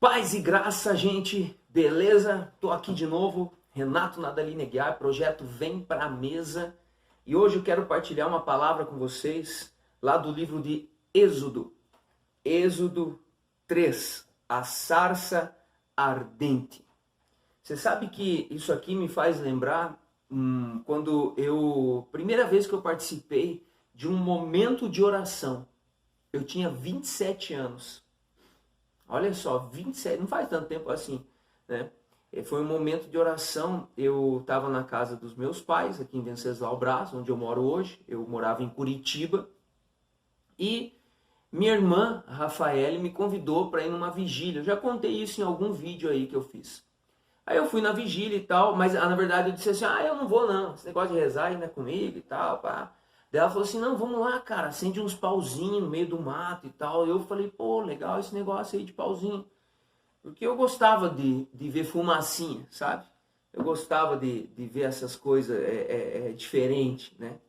Paz e graça, gente, beleza? Tô aqui de novo, Renato Nadalini Aguiar, projeto Vem Pra Mesa. E hoje eu quero partilhar uma palavra com vocês lá do livro de Êxodo. Êxodo 3, a sarça ardente. Você sabe que isso aqui me faz lembrar primeira vez que eu participei de um momento de oração. Eu tinha 27 anos. Olha só, 27, não faz tanto tempo assim, né? Foi um momento de oração. Eu estava na casa dos meus pais, aqui em Venceslau Braz, onde eu moro hoje. Eu morava em Curitiba. E minha irmã, Rafaele, me convidou para ir numa vigília. Eu já contei isso em algum vídeo aí que eu fiz. Aí eu fui na vigília e tal, mas na verdade eu disse assim, eu não vou não, esse negócio de rezar ainda é comigo e tal, pá. Daí ela falou assim, não, vamos lá, cara, acende uns pauzinhos no meio do mato e tal. Eu falei, pô, legal esse negócio aí de pauzinho. Porque eu gostava de ver fumacinha, sabe? Eu gostava de ver essas coisas diferentes, né?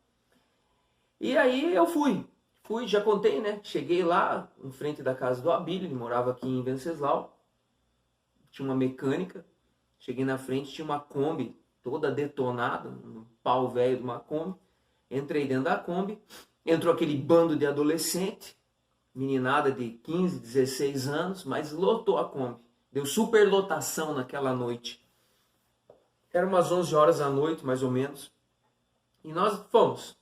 E aí eu fui, já contei, né? Cheguei lá, em frente da casa do Abílio, ele morava aqui em Venceslau. Tinha uma mecânica. Cheguei na frente, tinha uma Kombi toda detonada, um pau velho de uma Kombi. Entrei dentro da Kombi, entrou aquele bando de adolescente, meninada de 15, 16 anos, mas lotou a Kombi. Deu superlotação naquela noite. Era umas 11 horas da noite, mais ou menos. E nós fomos.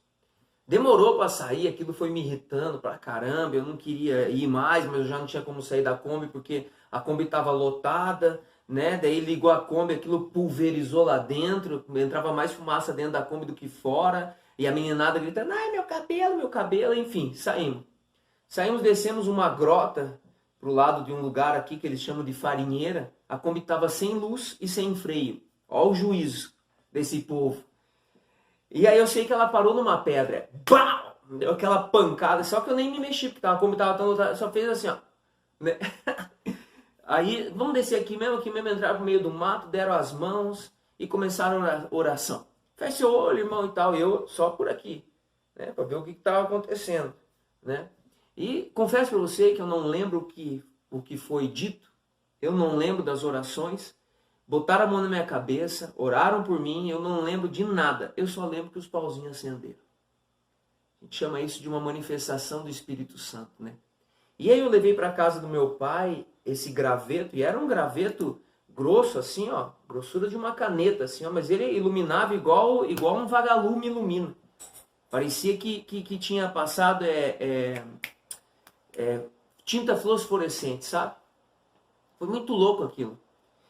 Demorou para sair, aquilo foi me irritando pra caramba. Eu não queria ir mais, mas eu já não tinha como sair da Kombi, porque a Kombi estava lotada, né? Daí ligou a Kombi, aquilo pulverizou lá dentro, entrava mais fumaça dentro da Kombi do que fora. E a meninada gritando, ai, meu cabelo, enfim, saímos. Saímos, descemos uma grota pro lado de um lugar aqui que eles chamam de farinheira. A Kombi estava sem luz e sem freio. Olha o juízo desse povo. E aí eu sei que ela parou numa pedra. Bau! Deu aquela pancada, só que eu nem me mexi, porque a Kombi estava tão lotada, só fez assim, ó. Né? Aí, vamos descer aqui mesmo, entraram pro meio do mato, deram as mãos e começaram a oração. Fecha seu olho, irmão, e tal. Eu só por aqui, né? Para ver o que estava acontecendo, né? E confesso para você que eu não lembro o que foi dito. Eu não lembro das orações. Botaram a mão na minha cabeça, oraram por mim. Eu não lembro de nada. Eu só lembro que os pauzinhos acenderam. A gente chama isso de uma manifestação do Espírito Santo, né? E aí eu levei para casa do meu pai esse graveto. E era um graveto grosso assim, ó, grossura de uma caneta assim, ó, mas ele iluminava igual um vagalume ilumina. Parecia que tinha passado tinta fluorescente, sabe? Foi muito louco aquilo.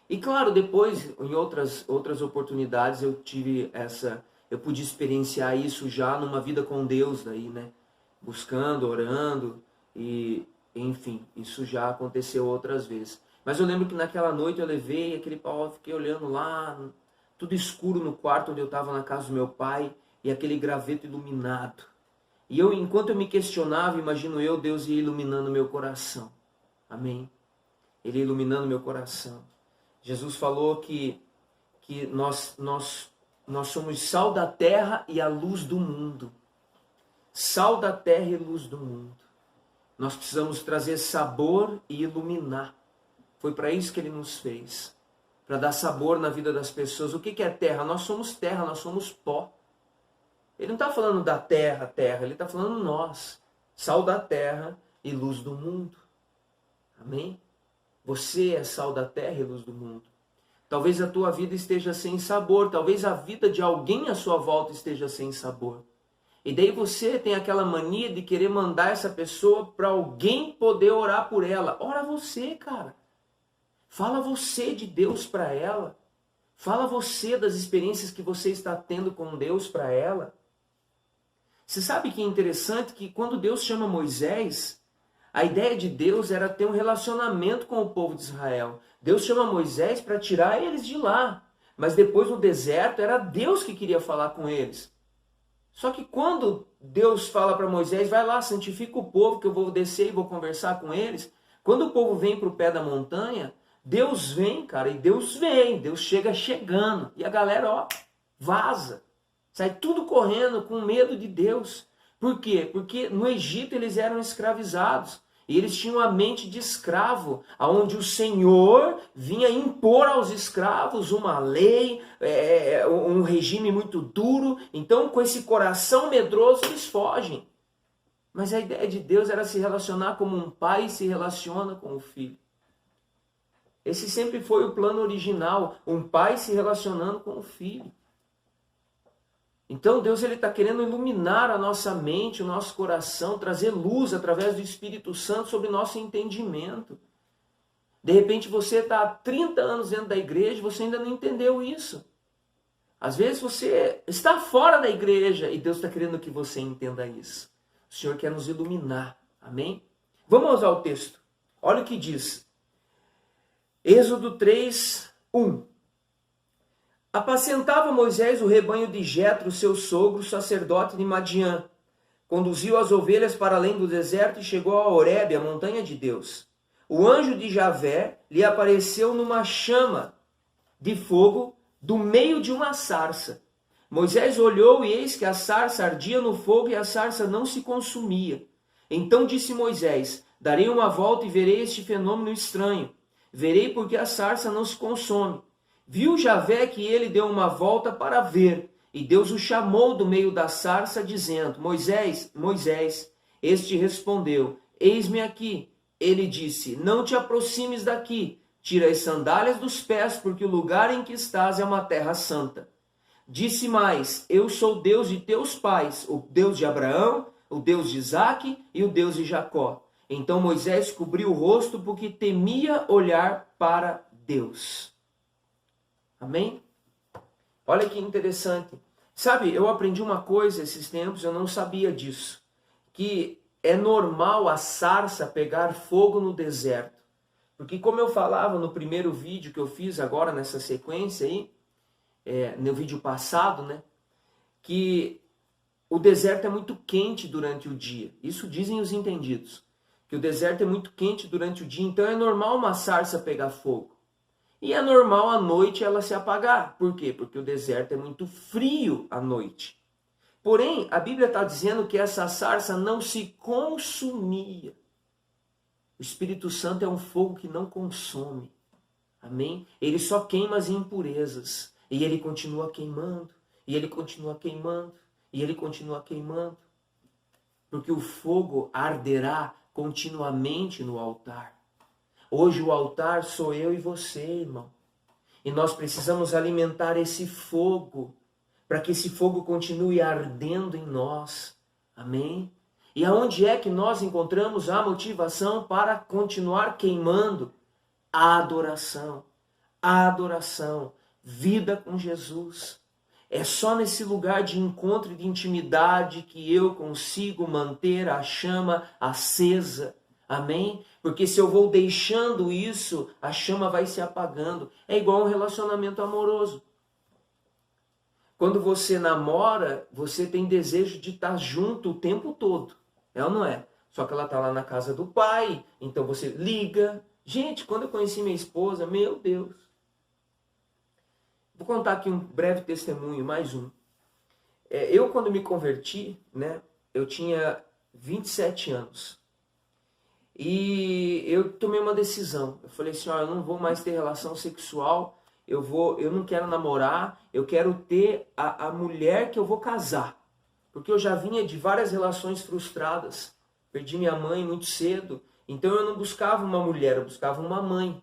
E claro, depois, em outras oportunidades, eu pude experienciar isso já numa vida com Deus daí, né? Buscando, orando e, enfim, isso já aconteceu outras vezes. Mas eu lembro que naquela noite eu levei aquele pau, fiquei olhando lá, tudo escuro no quarto onde eu estava na casa do meu pai, e aquele graveto iluminado. E enquanto eu me questionava, imagino eu, Deus ia iluminando meu coração. Amém? Ele ia iluminando meu coração. Jesus falou que nós somos sal da terra e a luz do mundo. Sal da terra e luz do mundo. Nós precisamos trazer sabor e iluminar. Foi para isso que ele nos fez, para dar sabor na vida das pessoas. O que é terra? Nós somos terra, nós somos pó. Ele não está falando da terra, ele está falando nós, sal da terra e luz do mundo. Amém? Você é sal da terra e luz do mundo. Talvez a tua vida esteja sem sabor, talvez a vida de alguém à sua volta esteja sem sabor. E daí você tem aquela mania de querer mandar essa pessoa para alguém poder orar por ela. Ora você, cara. Fala você de Deus para ela. Fala você das experiências que você está tendo com Deus para ela. Você sabe que é interessante que quando Deus chama Moisés, a ideia de Deus era ter um relacionamento com o povo de Israel. Deus chama Moisés para tirar eles de lá. Mas depois no deserto era Deus que queria falar com eles. Só que quando Deus fala para Moisés, vai lá, santifica o povo que eu vou descer e vou conversar com eles. Quando o povo vem para o pé da montanha, Deus vem, cara, e Deus vem, Deus chega chegando. E a galera, ó, vaza. Sai tudo correndo com medo de Deus. Por quê? Porque no Egito eles eram escravizados. E eles tinham a mente de escravo, onde o Senhor vinha impor aos escravos uma lei, um regime muito duro. Então, com esse coração medroso, eles fogem. Mas a ideia de Deus era se relacionar como um pai se relaciona com o filho. Esse sempre foi o plano original, um pai se relacionando com o filho. Então Deus está querendo iluminar a nossa mente, o nosso coração, trazer luz através do Espírito Santo sobre nosso entendimento. De repente você está há 30 anos dentro da igreja e você ainda não entendeu isso. Às vezes você está fora da igreja e Deus está querendo que você entenda isso. O Senhor quer nos iluminar. Amém? Vamos ao texto. Olha o que diz. Êxodo 3, 1. Apacentava Moisés o rebanho de Jetro, seu sogro, sacerdote de Madiã. Conduziu as ovelhas para além do deserto e chegou a Horebe, a montanha de Deus. O anjo de Javé lhe apareceu numa chama de fogo do meio de uma sarça. Moisés olhou e eis que a sarça ardia no fogo e a sarça não se consumia. Então disse Moisés, darei uma volta e verei este fenômeno estranho. Verei porque a sarça não se consome. Viu Javé que ele deu uma volta para ver, e Deus o chamou do meio da sarça, dizendo, Moisés, Moisés. Este respondeu, eis-me aqui. Ele disse, não te aproximes daqui, tira as sandálias dos pés, porque o lugar em que estás é uma terra santa. Disse mais, eu sou Deus de teus pais, o Deus de Abraão, o Deus de Isaque e o Deus de Jacó. Então Moisés cobriu o rosto porque temia olhar para Deus. Amém? Olha que interessante. Sabe, eu aprendi uma coisa esses tempos, eu não sabia disso. Que é normal a sarça pegar fogo no deserto. Porque como eu falava no primeiro vídeo que eu fiz agora nessa sequência aí, no vídeo passado, né? Que o deserto é muito quente durante o dia. Isso dizem os entendidos. Que o deserto é muito quente durante o dia, então é normal uma sarça pegar fogo. E é normal à noite ela se apagar. Por quê? Porque o deserto é muito frio à noite. Porém, a Bíblia está dizendo que essa sarça não se consumia. O Espírito Santo é um fogo que não consome. Amém? Ele só queima as impurezas. E ele continua queimando. E ele continua queimando. E ele continua queimando. Porque o fogo arderá continuamente no altar. Hoje o altar sou eu e você, irmão. E nós precisamos alimentar esse fogo, para que esse fogo continue ardendo em nós. Amém? E aonde é que nós encontramos a motivação para continuar queimando? A adoração. A adoração. Vida com Jesus. É só nesse lugar de encontro e de intimidade que eu consigo manter a chama acesa. Amém? Porque se eu vou deixando isso, a chama vai se apagando. É igual um relacionamento amoroso. Quando você namora, você tem desejo de estar junto o tempo todo. É ou não é? Só que ela está lá na casa do pai, então você liga. Gente, quando eu conheci minha esposa, meu Deus. Vou contar aqui um breve testemunho, mais um. Eu, quando me converti, né, eu tinha 27 anos. E eu tomei uma decisão. Eu falei assim, eu não vou mais ter relação sexual, eu não quero namorar, eu quero ter a mulher que eu vou casar. Porque eu já vinha de várias relações frustradas. Perdi minha mãe muito cedo. Então eu não buscava uma mulher, eu buscava uma mãe.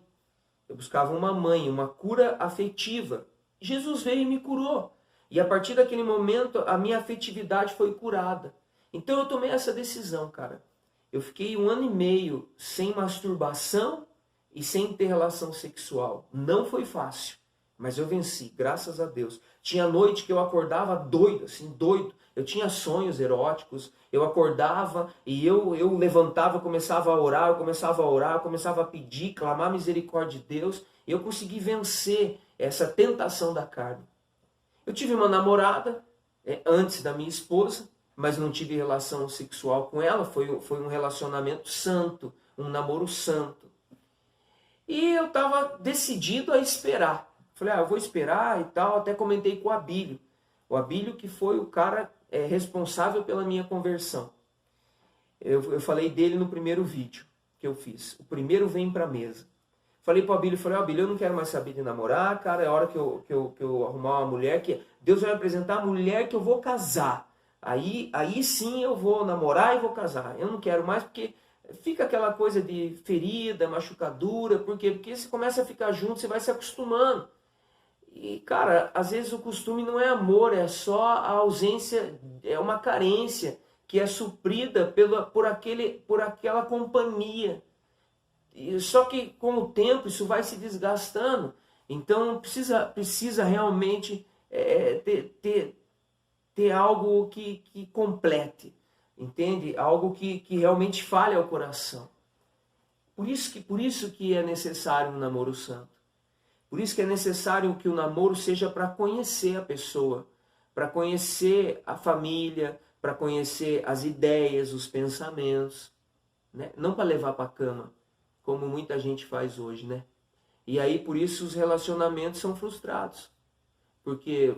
Eu buscava uma mãe, uma cura afetiva. Jesus veio e me curou. E a partir daquele momento, a minha afetividade foi curada. Então eu tomei essa decisão, cara. Eu fiquei 1 ano e meio sem masturbação e sem ter relação sexual. Não foi fácil, mas eu venci, graças a Deus. Tinha noite que eu acordava doido, assim, doido. Eu tinha sonhos eróticos, eu acordava e eu levantava, começava a orar, eu começava a pedir, clamar misericórdia de Deus. E eu consegui vencer essa tentação da carne. Eu tive uma namorada antes da minha esposa, mas não tive relação sexual com ela, foi um relacionamento santo, um namoro santo. E eu estava decidido a esperar. Falei, eu vou esperar e tal, até comentei com o Abílio. O Abílio que foi o cara responsável pela minha conversão. Eu falei dele no primeiro vídeo. que eu fiz. O primeiro vem para a mesa. Falei para o Abílio, eu não quero mais saber de namorar, cara, é hora que eu arrumar uma mulher, que Deus vai me apresentar a mulher que eu vou casar. Aí sim eu vou namorar e vou casar. Eu não quero mais porque fica aquela coisa de ferida, machucadura, por quê? Porque você começa a ficar junto, você vai se acostumando. E, cara, às vezes o costume não é amor, é só a ausência, é uma carência que é suprida por aquela companhia. Só que com o tempo isso vai se desgastando. Então precisa realmente ter algo que complete, entende? Algo que realmente fale ao coração. Por isso que é necessário um namoro santo. Por isso que é necessário que o namoro seja para conhecer a pessoa, para conhecer a família, para conhecer as ideias, os pensamentos, né? Não para levar para a cama, como muita gente faz hoje, né? E aí por isso os relacionamentos são frustrados. Porque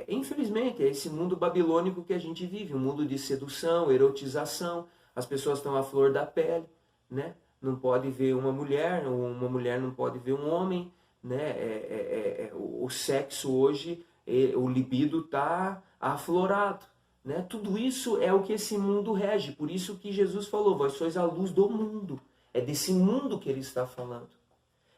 infelizmente, é esse mundo babilônico que a gente vive, um mundo de sedução, erotização, as pessoas estão à flor da pele, né? Não pode ver uma mulher, ou uma mulher não pode ver um homem, né? O sexo hoje, o libido está aflorado, né? Tudo isso é o que esse mundo rege, por isso que Jesus falou, vós sois a luz do mundo, é desse mundo que ele está falando.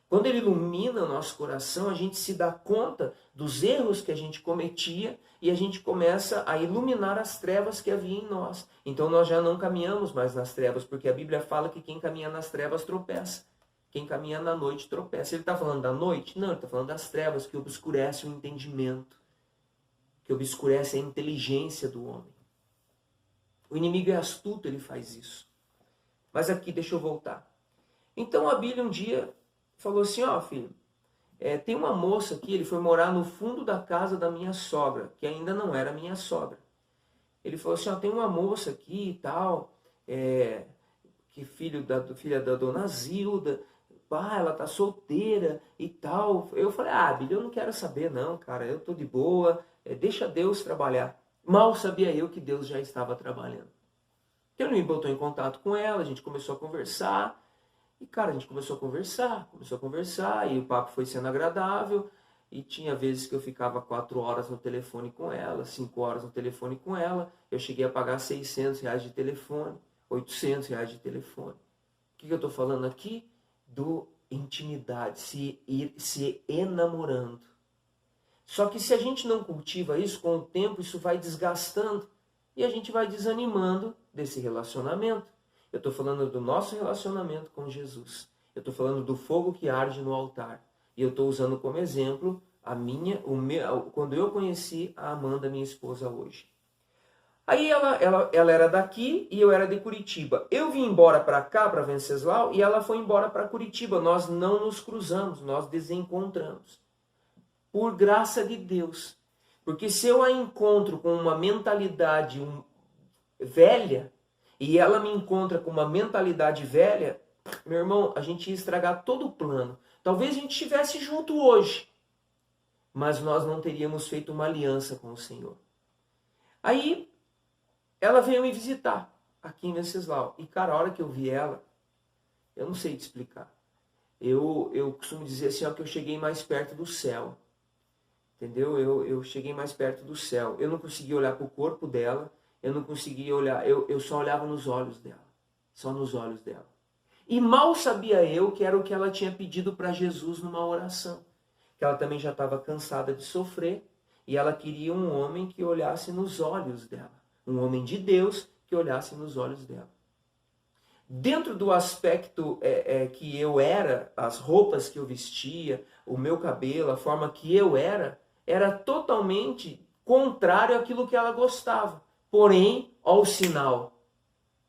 Quando ele ilumina o nosso coração, a gente se dá conta dos erros que a gente cometia e a gente começa a iluminar as trevas que havia em nós. Então nós já não caminhamos mais nas trevas, porque a Bíblia fala que quem caminha nas trevas tropeça. Quem caminha na noite tropeça. Ele está falando da noite? Não, ele está falando das trevas que obscurecem o entendimento, que obscurecem a inteligência do homem. O inimigo é astuto, ele faz isso. Mas aqui, deixa eu voltar. Então a Bíblia um dia falou assim, ó filho, tem uma moça aqui, ele foi morar no fundo da casa da minha sogra, que ainda não era minha sogra. Ele falou assim, ó, tem uma moça aqui e tal, que filha da dona Zilda, pá, ela tá solteira e tal. Eu falei, Bíblia, eu não quero saber não, cara, eu tô de boa, deixa Deus trabalhar. Mal sabia eu que Deus já estava trabalhando. Então ele me botou em contato com ela, a gente começou a conversar. E, cara, a gente começou a conversar, e o papo foi sendo agradável, e tinha vezes que eu ficava 4 horas no telefone com ela, 5 horas no telefone com ela, eu cheguei a pagar R$600 de telefone, R$800 de telefone. O que eu estou falando aqui? Do intimidade, se enamorando. Só que se a gente não cultiva isso, com o tempo isso vai desgastando, e a gente vai desanimando desse relacionamento. Eu estou falando do nosso relacionamento com Jesus. Eu estou falando do fogo que arde no altar. E eu estou usando como exemplo quando eu conheci a Amanda, minha esposa, hoje. Aí ela era daqui e eu era de Curitiba. Eu vim embora para cá, para Venceslau, e ela foi embora para Curitiba. Nós não nos cruzamos, nós desencontramos. Por graça de Deus. Porque se eu a encontro com uma mentalidade velha, e ela me encontra com uma mentalidade velha, meu irmão, a gente ia estragar todo o plano. Talvez a gente estivesse junto hoje, mas nós não teríamos feito uma aliança com o Senhor. Aí, ela veio me visitar aqui em Venceslau. E, cara, a hora que eu vi ela, eu não sei te explicar. Eu costumo dizer assim, ó, que eu cheguei mais perto do céu. Entendeu? Eu cheguei mais perto do céu. Eu não conseguia olhar para o corpo dela. Eu não conseguia olhar, eu só olhava nos olhos dela. Só nos olhos dela. E mal sabia eu que era o que ela tinha pedido para Jesus numa oração. Que ela também já estava cansada de sofrer. E ela queria um homem que olhasse nos olhos dela. Um homem de Deus que olhasse nos olhos dela. Dentro do aspecto que eu era, as roupas que eu vestia, o meu cabelo, a forma que eu era totalmente contrário àquilo que ela gostava. Porém, ó o sinal,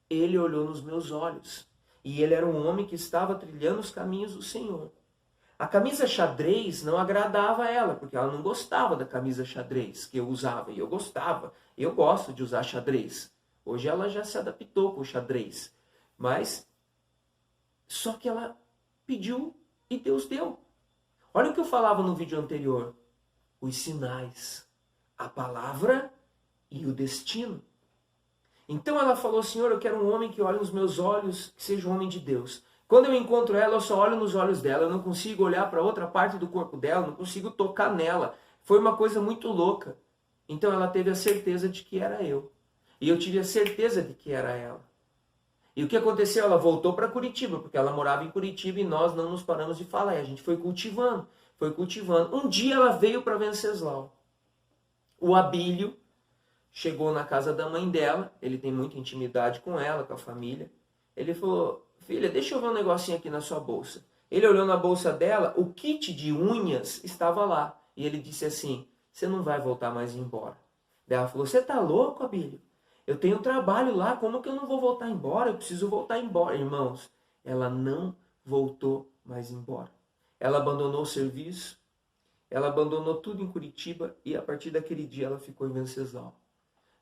ele olhou nos meus olhos. E ele era um homem que estava trilhando os caminhos do Senhor. A camisa xadrez não agradava a ela, porque ela não gostava da camisa xadrez que eu usava. E eu gostava. Eu gosto de usar xadrez. Hoje ela já se adaptou com o xadrez. Mas, só que ela pediu e Deus deu. Olha o que eu falava no vídeo anterior. Os sinais. A palavra e o destino. Então ela falou, Senhor, eu quero um homem que olhe nos meus olhos, que seja um homem de Deus. Quando eu encontro ela, eu só olho nos olhos dela, eu não consigo olhar para outra parte do corpo dela, não consigo tocar nela. Foi uma coisa muito louca. Então ela teve a certeza de que era eu. E eu tive a certeza de que era ela. E o que aconteceu? Ela voltou para Curitiba, porque ela morava em Curitiba e nós não nos paramos de falar. E a gente foi cultivando, foi cultivando. Um dia ela veio para Venceslau. O Abílio chegou na casa da mãe dela, ele tem muita intimidade com ela, com a família. Ele falou, filha, deixa eu ver um negocinho aqui na sua bolsa. Ele olhou na bolsa dela, o kit de unhas estava lá. E ele disse assim, você não vai voltar mais embora. Daí ela falou, você tá louco, Abílio? Eu tenho trabalho lá, como que eu não vou voltar embora? Eu preciso voltar embora. Irmãos, ela não voltou mais embora. Ela abandonou o serviço, ela abandonou tudo em Curitiba e a partir daquele dia ela ficou em Venceslau.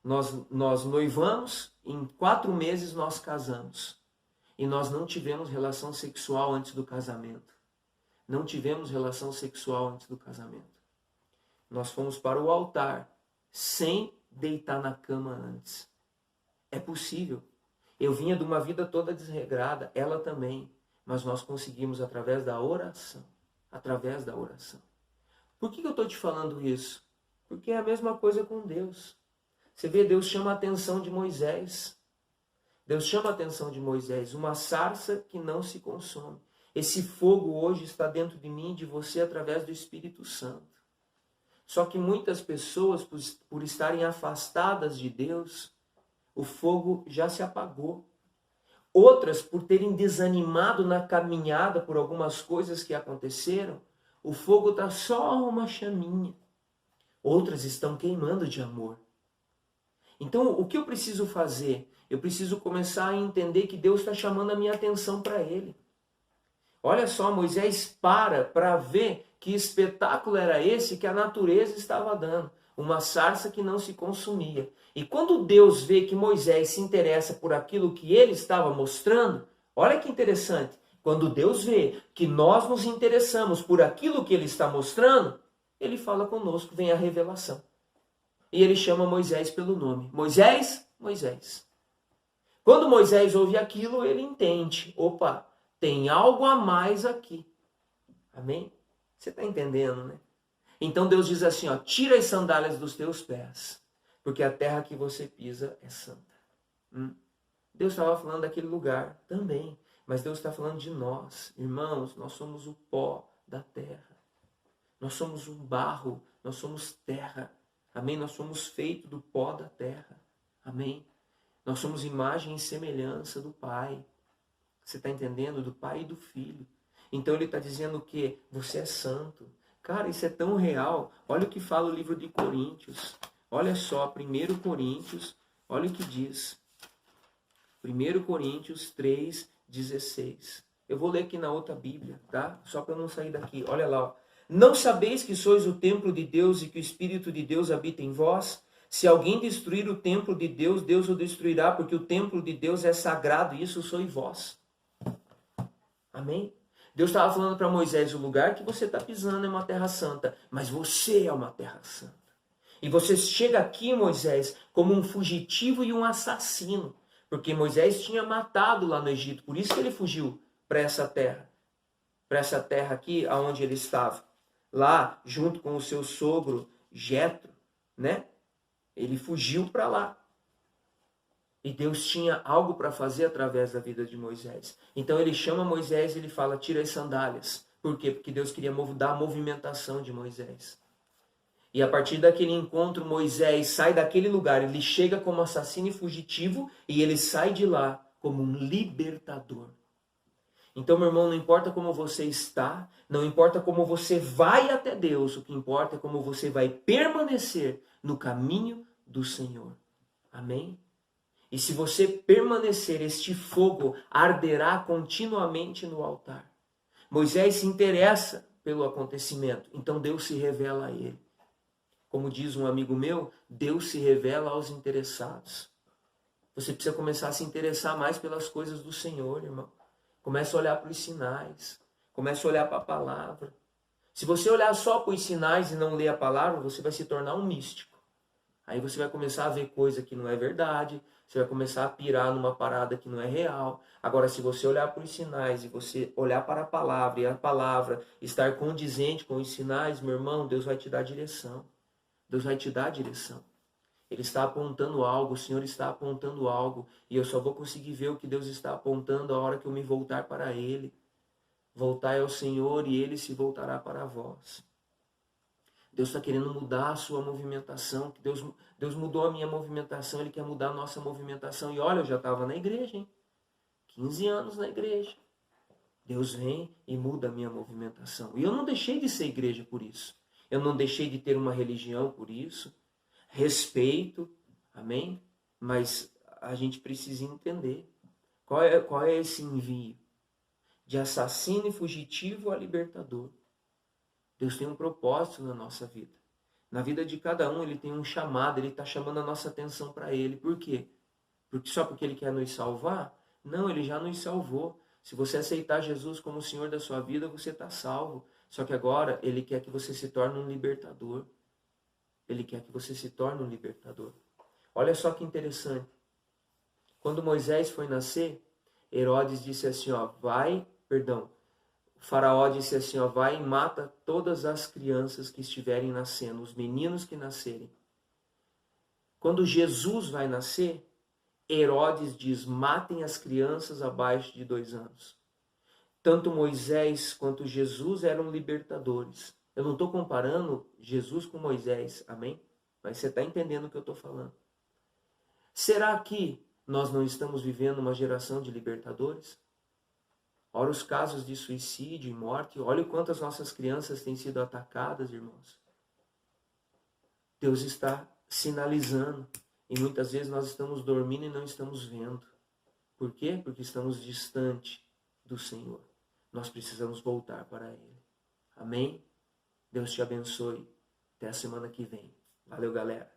Nós noivamos, em 4 meses nós casamos. E nós não tivemos relação sexual antes do casamento. Não tivemos relação sexual antes do casamento. Nós fomos para o altar sem deitar na cama antes. É possível. Eu vinha de uma vida toda desregrada, ela também. Mas nós conseguimos através da oração. Através da oração. Por que eu estou te falando isso? Porque é a mesma coisa com Deus. Você vê, Deus chama a atenção de Moisés. Deus chama a atenção de Moisés. Uma sarça que não se consome. Esse fogo hoje está dentro de mim e de você através do Espírito Santo. Só que muitas pessoas, por estarem afastadas de Deus, o fogo já se apagou. Outras, por terem desanimado na caminhada por algumas coisas que aconteceram, o fogo está só uma chaminha. Outras estão queimando de amor. Então, o que eu preciso fazer? Eu preciso começar a entender que Deus está chamando a minha atenção para Ele. Olha só, Moisés para ver que espetáculo era esse que a natureza estava dando. Uma sarça que não se consumia. E quando Deus vê que Moisés se interessa por aquilo que ele estava mostrando, olha que interessante. Quando Deus vê que nós nos interessamos por aquilo que ele está mostrando, ele fala conosco, vem a revelação. E ele chama Moisés pelo nome. Moisés, Moisés. Quando Moisés ouve aquilo, ele entende. Opa, tem algo a mais aqui. Amém? Você está entendendo, né? Então Deus diz assim, ó, tira as sandálias dos teus pés, porque a terra que você pisa é santa. Deus estava falando daquele lugar também, mas Deus está falando de nós. Irmãos, nós somos o pó da terra. Nós somos um barro, nós somos terra. Amém? Nós somos feitos do pó da terra. Amém? Nós somos imagem e semelhança do Pai. Você está entendendo? Do Pai e do Filho. Então ele está dizendo que você é santo. Cara, isso é tão real. Olha o que fala o livro de Coríntios. Olha só, 1 Coríntios, olha o que diz. 1 Coríntios 3,16. Eu vou ler aqui na outra Bíblia, tá? Só para eu não sair daqui. Olha lá, ó. Não sabeis que sois o templo de Deus e que o Espírito de Deus habita em vós? Se alguém destruir o templo de Deus, Deus o destruirá, porque o templo de Deus é sagrado e isso sois vós. Amém? Deus estava falando para Moisés, o lugar que você está pisando é uma terra santa, mas você é uma terra santa. E você chega aqui, Moisés, como um fugitivo e um assassino, porque Moisés tinha matado lá no Egito, por isso que ele fugiu para essa terra aqui, aonde ele estava. Lá, junto com o seu sogro, Jetro, né? Ele fugiu para lá. E Deus tinha algo para fazer através da vida de Moisés. Então ele chama Moisés e ele fala, tira as sandálias. Por quê? Porque Deus queria dar a movimentação de Moisés. E a partir daquele encontro, Moisés sai daquele lugar. Ele chega como assassino e fugitivo e ele sai de lá como um libertador. Então, meu irmão, não importa como você está, não importa como você vai até Deus, o que importa é como você vai permanecer no caminho do Senhor. Amém? E se você permanecer, este fogo arderá continuamente no altar. Moisés se interessa pelo acontecimento, então Deus se revela a ele. Como diz um amigo meu, Deus se revela aos interessados. Você precisa começar a se interessar mais pelas coisas do Senhor, irmão. Começa a olhar para os sinais. Começa a olhar para a palavra. Se você olhar só para os sinais e não ler a palavra, você vai se tornar um místico. Aí você vai começar a ver coisa que não é verdade, você vai começar a pirar numa parada que não é real. Agora, se você olhar para os sinais e você olhar para a palavra e a palavra estar condizente com os sinais, meu irmão, Deus vai te dar direção. Deus vai te dar direção. Ele está apontando algo, o Senhor está apontando algo, e eu só vou conseguir ver o que Deus está apontando a hora que eu me voltar para Ele. Voltai ao Senhor e Ele se voltará para vós. Deus está querendo mudar a sua movimentação. Deus mudou a minha movimentação, Ele quer mudar a nossa movimentação. E olha, eu já estava na igreja, hein? 15 anos na igreja. Deus vem e muda a minha movimentação. E eu não deixei de ser igreja por isso. Eu não deixei de ter uma religião por isso. Respeito, amém? Mas a gente precisa entender qual é esse envio de assassino e fugitivo a libertador. Deus tem um propósito na nossa vida. Na vida de cada um, Ele tem um chamado, Ele está chamando a nossa atenção para Ele. Por quê? Só porque Ele quer nos salvar? Não, Ele já nos salvou. Se você aceitar Jesus como o Senhor da sua vida, você está salvo. Só que agora Ele quer que você se torne um libertador. Ele quer que você se torne um libertador. Olha só que interessante. Quando Moisés foi nascer, Herodes disse assim, o faraó disse assim, vai e mata todas as crianças que estiverem nascendo, os meninos que nascerem. Quando Jesus vai nascer, Herodes diz, matem as crianças abaixo de 2 anos. Tanto Moisés quanto Jesus eram libertadores. Eu não estou comparando Jesus com Moisés, amém? Mas você está entendendo o que eu estou falando. Será que nós não estamos vivendo uma geração de libertadores? Olha os casos de suicídio e morte. Olha o quanto as nossas crianças têm sido atacadas, irmãos. Deus está sinalizando. E muitas vezes nós estamos dormindo e não estamos vendo. Por quê? Porque estamos distante do Senhor. Nós precisamos voltar para Ele. Amém? Deus te abençoe. Até a semana que vem. Valeu, galera.